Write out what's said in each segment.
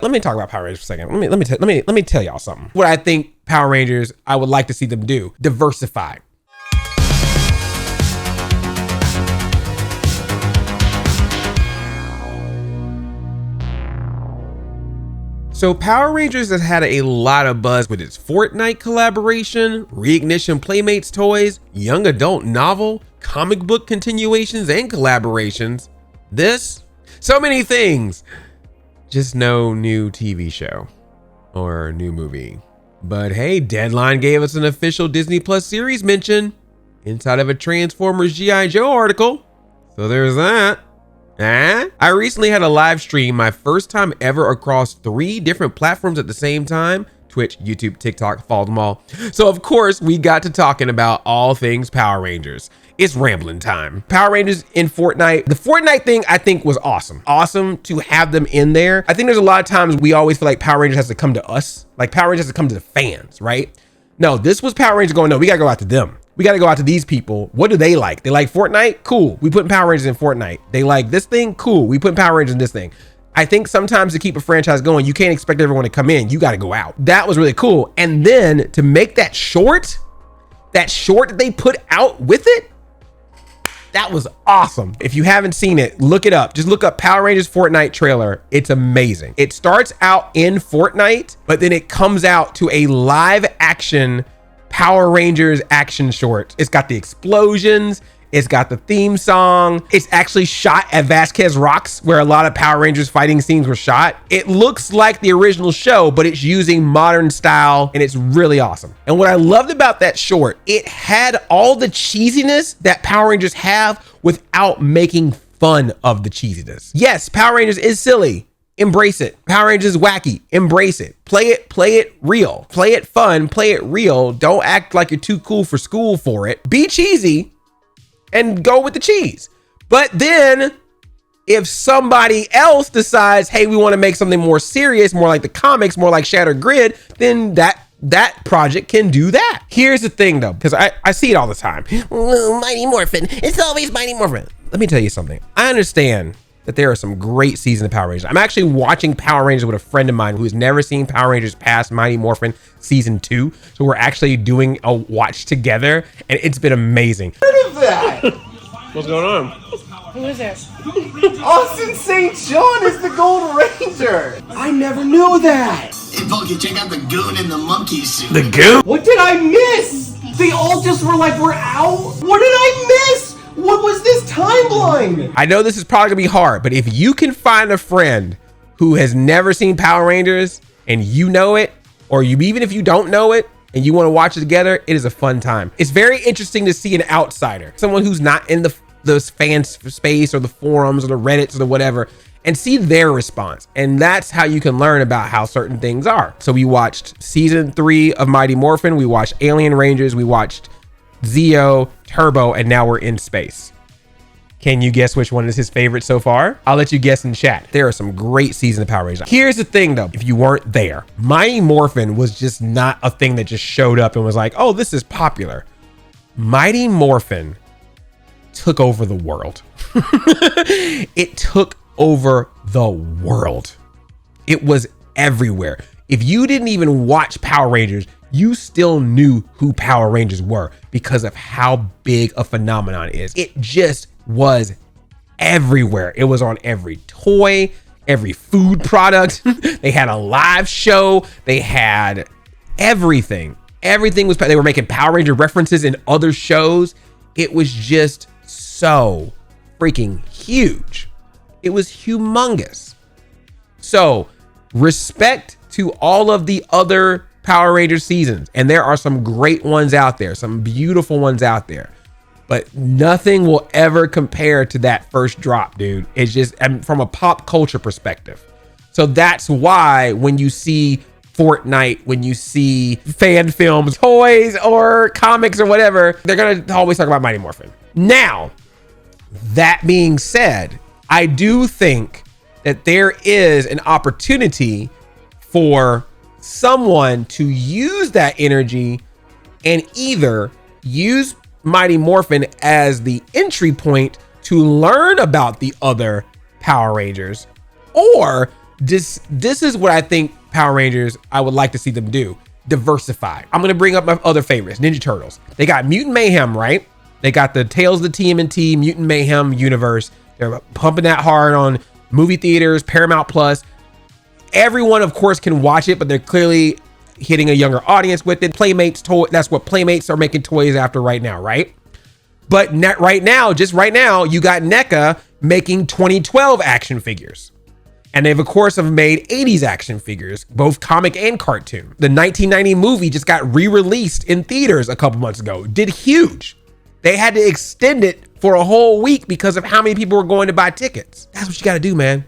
Let me talk about Power Rangers for a second. Let me tell y'all something. What I think Power Rangers, I would like to see them do. Diversify. So Power Rangers has had a lot of buzz with its Fortnite collaboration, Reignition Playmates toys, young adult novel, comic book continuations and collaborations. So many things. Just no new TV show or new movie. But hey, Deadline gave us an official Disney Plus series mention inside of a Transformers G.I. Joe article. So there's that. I recently had a live stream, my first time ever across 3 different platforms at the same time. Twitch, YouTube, TikTok, followed them all. So of course we got to talking about all things Power Rangers. It's rambling time. Power Rangers in Fortnite. The Fortnite thing I think was awesome. Awesome to have them in there. I think there's a lot of times we always feel like Power Rangers has to come to us. Like Power Rangers has to come to the fans, right? No, this was Power Rangers going, no, we gotta go out to them. We got to go out to these people. What do they like? They like Fortnite? Cool. We put Power Rangers in Fortnite. They like this thing? Cool. We put Power Rangers in this thing. I think sometimes to keep a franchise going, you can't expect everyone to come in. You got to go out. That was really cool. And then to make that short that they put out with it, that was awesome. If you haven't seen it, look it up. Just look up Power Rangers Fortnite trailer. It's amazing. It starts out in Fortnite, but then it comes out to a live action Power Rangers action short. It's got the explosions. It's got the theme song. It's actually shot at Vasquez Rocks, where a lot of Power Rangers fighting scenes were shot. It looks like the original show, but it's using modern style, and it's really awesome. And what I loved about that short, it had all the cheesiness that Power Rangers have without making fun of the cheesiness. Yes, Power Rangers is silly. Embrace it. Power Rangers is wacky. Embrace it. Play it real. Play it fun. Play it real. Don't act like you're too cool for school for it. Be cheesy and go with the cheese. But then if somebody else decides, hey, we want to make something more serious, more like the comics, more like Shattered Grid, then that project can do that. Here's the thing though, because I see it all the time. Mighty Morphin. It's always Mighty Morphin. Let me tell you something. I understand that there are some great seasons of Power Rangers. I'm actually watching Power Rangers with a friend of mine who has never seen Power Rangers past Mighty Morphin season 2. So we're actually doing a watch together and it's been amazing. Heard of that? What's going on? Who is this? Austin St. John is the Gold Ranger. I never knew that. Hey, Pokey, check out the goon in the monkey suit. The goon? What did I miss? They all just were like, we're out? What did I miss? What was this timeline? I know this is probably gonna be hard, but if you can find a friend who has never seen Power Rangers and you know it, or even if you don't know it and you want to watch it together, it is a fun time. It's very interesting to see an outsider, someone who's not in those fan space or the forums or the Reddits or the whatever, and see their response. And that's how you can learn about how certain things are. So we watched season 3 of Mighty Morphin, we watched Alien Rangers, we watched Zeo, Turbo, and now we're in space. Can you guess which one is his favorite so far? I'll let you guess in chat. There are some great seasons of Power Rangers. Here's the thing though, if you weren't there, Mighty Morphin was just not a thing that just showed up and was like, oh, this is popular. Mighty Morphin took over the world. It took over the world. It was everywhere. If you didn't even watch Power Rangers, you still knew who Power Rangers were because of how big a phenomenon it is. It just was everywhere. It was on every toy, every food product. They had a live show. They had everything. Everything was, they were making Power Ranger references in other shows. It was just so freaking huge. It was humongous. So respect to all of the other Power Rangers seasons. And there are some great ones out there, some beautiful ones out there, but nothing will ever compare to that first drop, dude. It's just from a pop culture perspective. So that's why when you see Fortnite, when you see fan films, toys or comics or whatever, they're going to always talk about Mighty Morphin. Now, that being said, I do think that there is an opportunity for someone to use that energy and either use Mighty Morphin as the entry point to learn about the other Power Rangers, or This is what I think Power Rangers, I would like to see them do. Diversify. I'm gonna bring up my other favorites, Ninja Turtles. They got Mutant Mayhem, right? They got the Tales of the TMNT Mutant Mayhem universe. They're pumping that hard on movie theaters, Paramount Plus. Everyone, of course, can watch it, but they're clearly hitting a younger audience with it. Playmates toy. That's what Playmates are making toys after right now, right? But right now, you got NECA making 2012 action figures. And they've, of course, have made 80s action figures, both comic and cartoon. The 1990 movie just got re-released in theaters a couple months ago. Did huge. They had to extend it for a whole week because of how many people were going to buy tickets. That's what you got to do, man.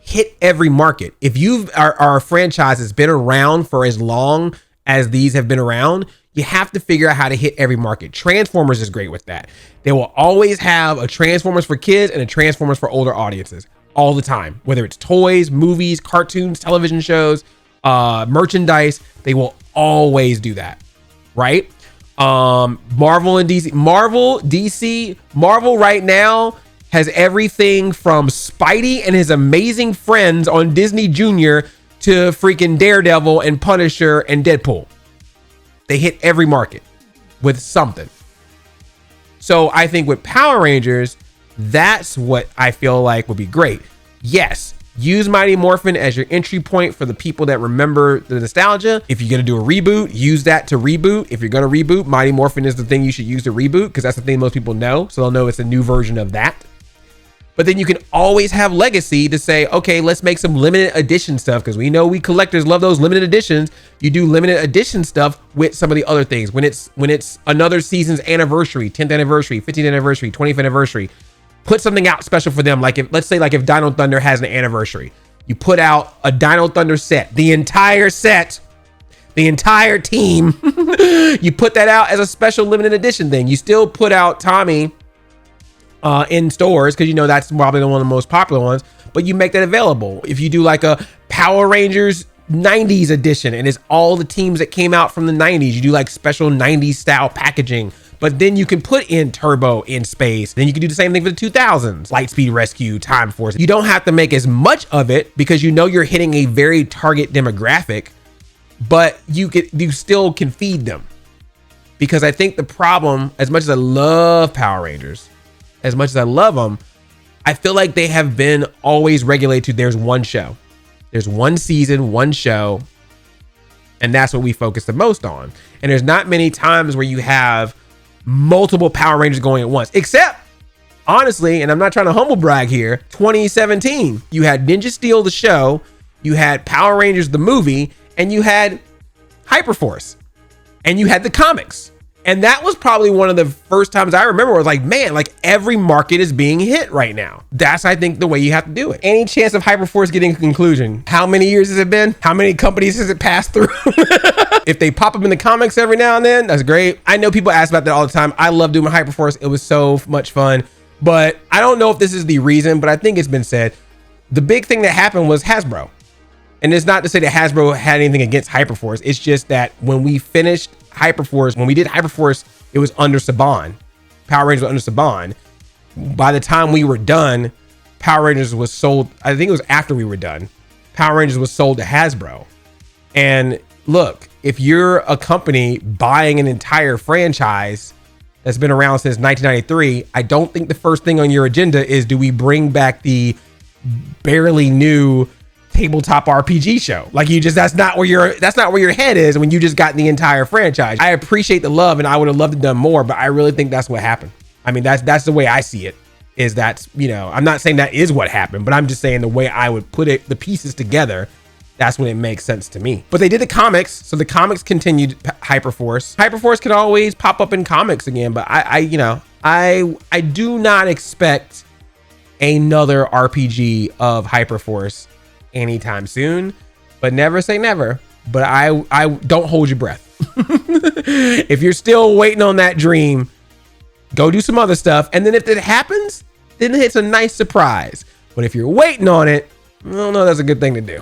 Hit every market. If our franchise has been around for as long as these have been around, you have to figure out how to hit every market. Transformers is great with that. They will always have a Transformers for kids and a Transformers for older audiences all the time, whether it's toys, movies, cartoons, television shows, merchandise. They will always do that, right? Marvel and DC. Marvel right now has everything from Spidey and his amazing friends on Disney Junior to freaking Daredevil and Punisher and Deadpool. They hit every market with something. So I think with Power Rangers, that's what I feel like would be great. Yes, use Mighty Morphin as your entry point for the people that remember the nostalgia. If you're going to do a reboot, use that to reboot. If you're going to reboot, Mighty Morphin is the thing you should use to reboot because that's the thing most people know. So they'll know it's a new version of that. But then you can always have legacy to say, okay, let's make some limited edition stuff because we know we collectors love those limited editions. You do limited edition stuff with some of the other things. When it's another season's anniversary, 10th anniversary, 15th anniversary, 20th anniversry, put something out special for them. Like let's say if Dino Thunder has an anniversary, you put out a Dino Thunder set, the entire set, the entire team, you put that out as a special limited edition thing. You still put out Tommy in stores because you know that's probably one of the most popular ones, but you make that available. If you do like a Power Rangers 90s edition and it's all the teams that came out from the 90s, you do like special 90s style packaging, but then you can put in Turbo in space. Then you can do the same thing for the 2000s, Lightspeed Rescue, Time Force. You don't have to make as much of it because you know you're hitting a very target demographic, but you still can feed them. Because I think the problem, as much as I love Power Rangers, as much as I love them, I feel like they have been always regulated to there's one show. There's one season, one show, and that's what we focus the most on. And there's not many times where you have multiple Power Rangers going at once, except, honestly, and I'm not trying to humble brag here, 2017, you had Ninja Steel, the show, you had Power Rangers, the movie, and you had Hyperforce, and you had the comics. And that was probably one of the first times I remember where I was like, man, like every market is being hit right now. That's, I think, the way you have to do it. Any chance of Hyperforce getting a conclusion? How many years has it been? How many companies has it passed through? If they pop up in the comics every now and then, that's great. I know people ask about that all the time. I love doing Hyperforce. It was so much fun. But I don't know if this is the reason, but I think it's been said. The big thing that happened was Hasbro. And it's not to say that Hasbro had anything against Hyperforce. It's just that when we finished Hyperforce, when we did Hyperforce, it was under Saban. Power Rangers was under Saban. By the time we were done, Power Rangers was sold. I think it was after we were done. Power Rangers was sold to Hasbro. And look, if you're a company buying an entire franchise that's been around since 1993, I don't think the first thing on your agenda is, do we bring back the barely new tabletop RPG show? Like, that's not where your head is when you just got the entire franchise. I appreciate the love and I would have loved to done more, but I really think that's what happened. I mean, that's the way I see it, is that's, you know, I'm not saying that is what happened, but I'm just saying the way I would put it, the pieces together, that's when it makes sense to me. But they did the comics, so the comics continued Hyperforce. Hyperforce could always pop up in comics again, but I do not expect another RPG of Hyperforce anytime soon, but never say never. But I don't hold your breath. If you're still waiting on that dream, go do some other stuff, and then if it happens, then it's a nice surprise. But if you're waiting on it, I don't know, that's a good thing to do.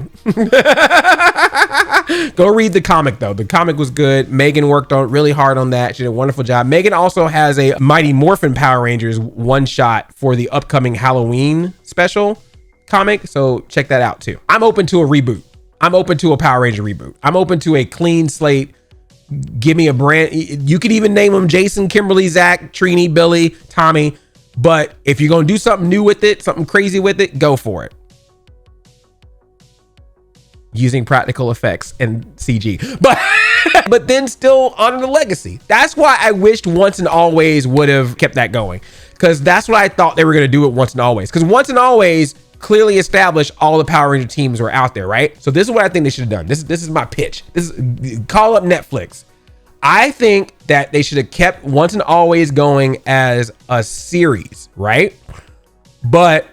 Go read the comic though. The comic was good. Megan worked on really hard on that. She did a wonderful job. Megan also has a Mighty Morphin Power Rangers one shot for the upcoming Halloween special. comic, so check that out too. I'm open to a reboot. I'm open to a Power Ranger reboot. I'm open to a clean slate. Give me a brand. You could even name them Jason, Kimberly, Zach, Trini, Billy, Tommy. But if you're going to do something new with it, something crazy with it, go for it. Using practical effects and CG. But then still honor the legacy. That's why I wished Once and Always would have kept that going. Because that's what I thought they were going to do with Once and Always. Because Once and Always clearly established all the Power Ranger teams were out there, right? So this is what I think they should have done. This is my pitch. This is, call up Netflix. I think that they should have kept Once and Always going as a series, right? But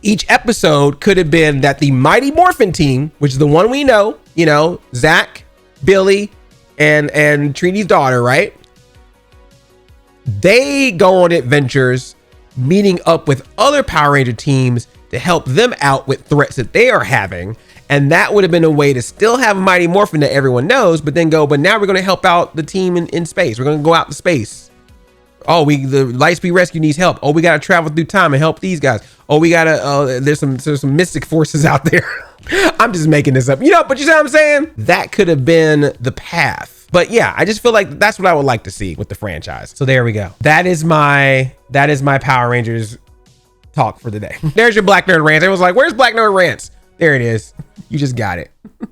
each episode could have been that the Mighty Morphin team, which is the one we know, you know, Zach, Billy, and Trini's daughter, right? They go on adventures, meeting up with other Power Ranger teams to help them out with threats that they are having. And that would have been a way to still have Mighty Morphin that everyone knows, but then go, but now we're going to help out the team in space. We're going to go out to space. Oh, the Lightspeed Rescue needs help. Oh, we got to travel through time and help these guys. Oh, we got to, there's some mystic forces out there. I'm just making this up, you know, but you see what I'm saying? That could have been the path. But yeah, I just feel like that's what I would like to see with the franchise. So there we go. That is my Power Rangers talk for the day. There's your Black Nerd Rants. It was like, where's Black Nerd Rants? There it is. You just got it.